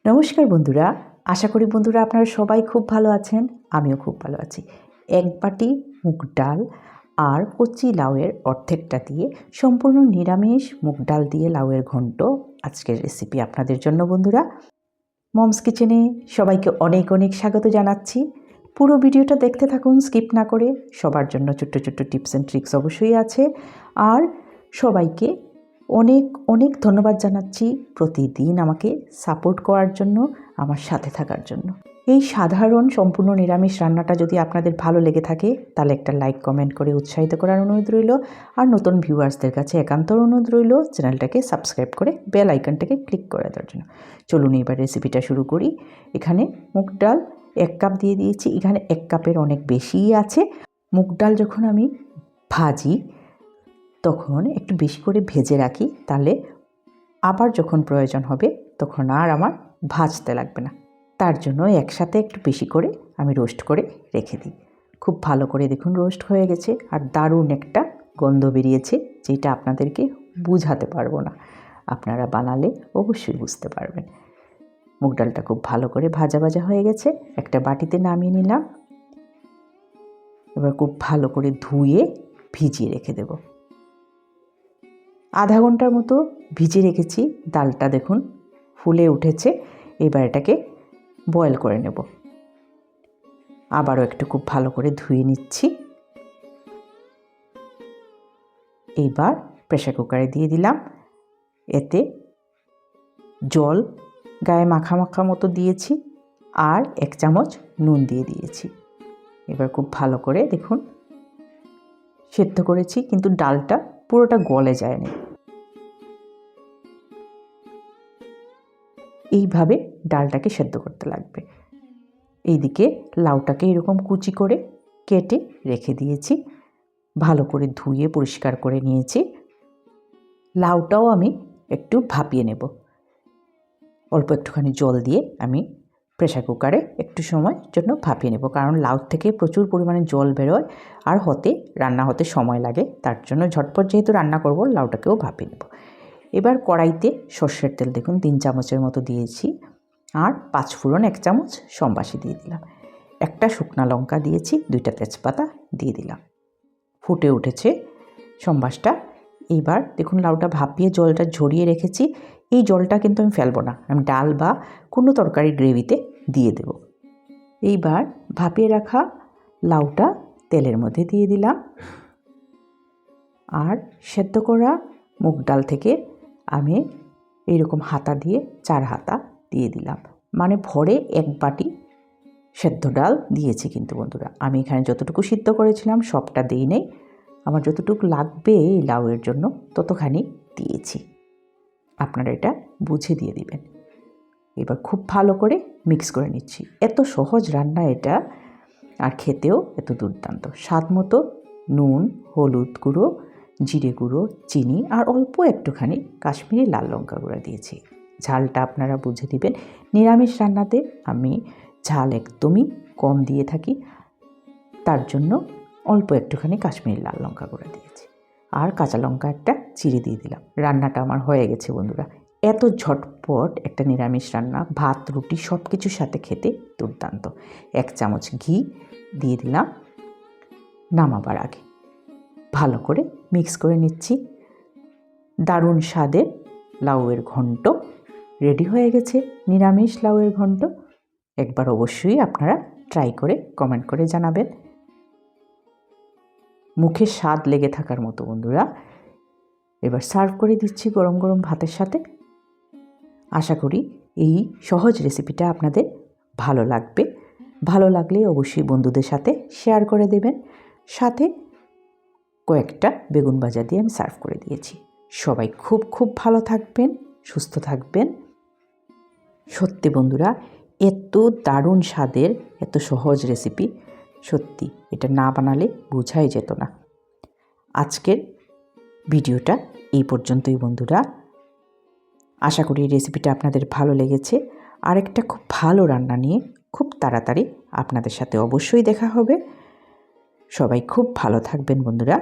নমস্কার বন্ধুরা, আশা করি বন্ধুরা আপনারা সবাই খুব ভালো আছেন। আমিও খুব ভালো আছি। এক বাটি মুগ ডাল আর কচি লাউয়ের অর্ধেকটা দিয়ে সম্পূর্ণ নিরামিষ মুগ ডাল দিয়ে লাউয়ের ঘন্ট আজকের রেসিপি আপনাদের জন্য বন্ধুরা। মমস কিচেনে সবাইকে অনেক অনেক স্বাগত জানাচ্ছি। পুরো ভিডিওটা দেখতে থাকুন স্কিপ না করে। সবার জন্য ছোট্ট ছোট্ট টিপস অ্যান্ড ট্রিক্স অবশ্যই আছে। আর সবাইকে অনেক অনেক ধন্যবাদ জানাচ্ছি প্রতিদিন আমাকে সাপোর্ট করার জন্য, আমার সাথে থাকার জন্য। এই সাধারণ সম্পূর্ণ নিরামিষ রান্নাটা যদি আপনাদের ভালো লেগে থাকে তাহলে একটা লাইক কমেন্ট করে উৎসাহিত করার অনুরোধ রইল। আর নতুন ভিউয়ার্সদের কাছে একান্ত অনুরোধ রইল চ্যানেলটাকে সাবস্ক্রাইব করে বেল আইকনটাকে ক্লিক করে দেওয়ার জন্য। চলুন এবার রেসিপিটা শুরু করি। এখানে মুগ ডাল 1 কাপ দিয়ে দিয়েছি। এখানে 1 কাপের অনেক বেশিই আছে। মুগ ডাল যখন আমি ভাজি তখন একটু বেশি করে ভেজে রাখি, তাহলে আবার যখন প্রয়োজন হবে তখন আর আমার ভাজতে লাগবে না। তার জন্য একসাথে একটু বেশি করে আমি রোস্ট করে রেখে দিই। খুব ভালো করে দেখুন রোস্ট হয়ে গেছে আর দারুণ একটা গন্ধ বেরিয়েছে, যেটা আপনাদেরকে বুঝাতে পারবো না, আপনারা বানালে অবশ্যই বুঝতে পারবেন। মুগ ডালটা খুব ভালো করে ভাজা ভাজা হয়ে গেছে, একটা বাটিতে নামিয়ে নিলাম। এবার খুব ভালো করে ধুয়ে ভিজিয়ে রেখে দেব। আধা ঘন্টার মতো ভিজিয়ে রেখেছি। ডালটা দেখুন ফুলে উঠেছে। এবার এটাকে বয়েল করে নেব। আবারও একটু খুব ভালো করে ধুয়ে নিচ্ছি। এইবার প্রেসার কুকারে দিয়ে দিলাম। এতে জল গায়ে মাখা মাখা মতো দিয়েছি আর 1 চামচ নুন দিয়ে দিয়েছি। এবার খুব ভালো করে দেখুন সেদ্ধ করেছি, কিন্তু ডালটা পুরোটা গলে যায়নি। এইভাবে ডালটাকে সেদ্ধ করতে লাগবে। এইদিকে লাউটাকে এরকম কুচি করে কেটে রেখে দিয়েছি। ভালো করে ধুয়ে পরিষ্কার করে নিয়েছি। লাউটাও আমি একটু ভাপিয়ে নেব। অল্প একটুখানি জল দিয়ে আমি প্রেসার কুকারে একটু সময় জন্য ভাপিয়ে নেব, কারণ লাউ থেকে প্রচুর পরিমাণে জল বেরোয় আর রান্না হতে সময় লাগে। তার জন্য ঝটপট যেহেতু রান্না করব, লাউটাকেও ভাপিয়ে নেব। এবার কড়াইতে সর্ষের তেল দেখুন 3 চামচের মতো দিয়েছি আর 5 ফোড়ন 1 চামচ সম্বাসী দিয়ে দিলাম। একটা শুকনা লঙ্কা দিয়েছি, 2টা তেজপাতা দিয়ে দিলাম। ফুটে উঠেছে সম্বাসটা। এইবার দেখুন লাউটা ভাপিয়ে জলটা ঝরিয়ে রেখেছি। এই জলটা কিন্তু আমি ফেলবো না, আমি ডাল বা কোনো তরকারি গ্রেভিতে দিয়ে দেব। এইবার ভাপিয়ে রাখা লাউটা তেলের মধ্যে দিয়ে দিলাম আর সেদ্ধ করা মুগ ডাল থেকে আমি এইরকম হাতা দিয়ে 4 হাতা দিয়ে দিলাম। মানে ভরে 1 বাটি সেদ্ধ ডাল দিয়েছি। কিন্তু বন্ধুরা আমি এখানে যতটুকু সিদ্ধ করেছিলাম সবটা দিই নেই, আমার যতটুকু লাগবে এই লাউয়ের জন্য ততখানি দিয়েছি। আপনারা এটা বুঝে দিয়ে দিবেন। এবার খুব ভালো করে মিক্স করে নিচ্ছি। এত সহজ রান্না এটা, আর খেতেও এত দুর্দান্ত। স্বাদ মতো নুন, হলুদ গুঁড়ো, জিরে গুঁড়ো, চিনি আর অল্প একটুখানি কাশ্মীরি লাল লঙ্কা গুঁড়ো দিয়েছি। ঝালটা আপনারা বুঝে দিবেন। নিরামিষ রান্নাতে আমি ঝাল একদমই কম দিয়ে থাকি, তার জন্য অল্প একটুখানি কাশ্মীরি লাল লঙ্কা গুঁড়ো দিয়েছি আর কাঁচা লঙ্কা একটা চিড়ে দিয়ে দিলাম। রান্নাটা আমার হয়ে গেছে বন্ধুরা। এত ঝটপট একটা নিরামিষ রান্না, ভাত রুটি সব কিছুর সাথে খেতে দুর্দান্ত। 1 চামচ ঘি দিয়ে দিলাম নামাবার আগে। ভালো করে মিক্স করে নিচ্ছি। দারুণ স্বাদের লাউয়ের ঘন্ট রেডি হয়ে গেছে। নিরামিষ লাউয়ের ঘন্ট একবার অবশ্যই আপনারা ট্রাই করে কমেন্ট করে জানাবেন। মুখে স্বাদ লেগে থাকার মতো বন্ধুরা। এবার সার্ভ করে দিচ্ছি গরম গরম ভাতের সাথে। আশা করি এই সহজ রেসিপিটা আপনাদের ভালো লাগবে। ভালো লাগলে অবশ্যই বন্ধুদের সাথে শেয়ার করে দেবেন। সাথে কয়েকটা বেগুন ভাজা দিয়ে আমি সার্ভ করে দিয়েছি। সবাই খুব খুব ভালো থাকবেন, সুস্থ থাকবেন। সত্যি বন্ধুরা, এত দারুণ স্বাদের এত সহজ রেসিপি সত্যি এটা না বানালে বোঝাই যেত না। আজকের ভিডিওটা এই পর্যন্তই বন্ধুরা। আশা করি এই রেসিপিটা আপনাদের ভালো লেগেছে। আরেকটা খুব ভালো রান্না নিয়ে খুব তাড়াতাড়ি আপনাদের সাথে অবশ্যই দেখা হবে। সবাই খুব ভালো থাকবেন বন্ধুরা।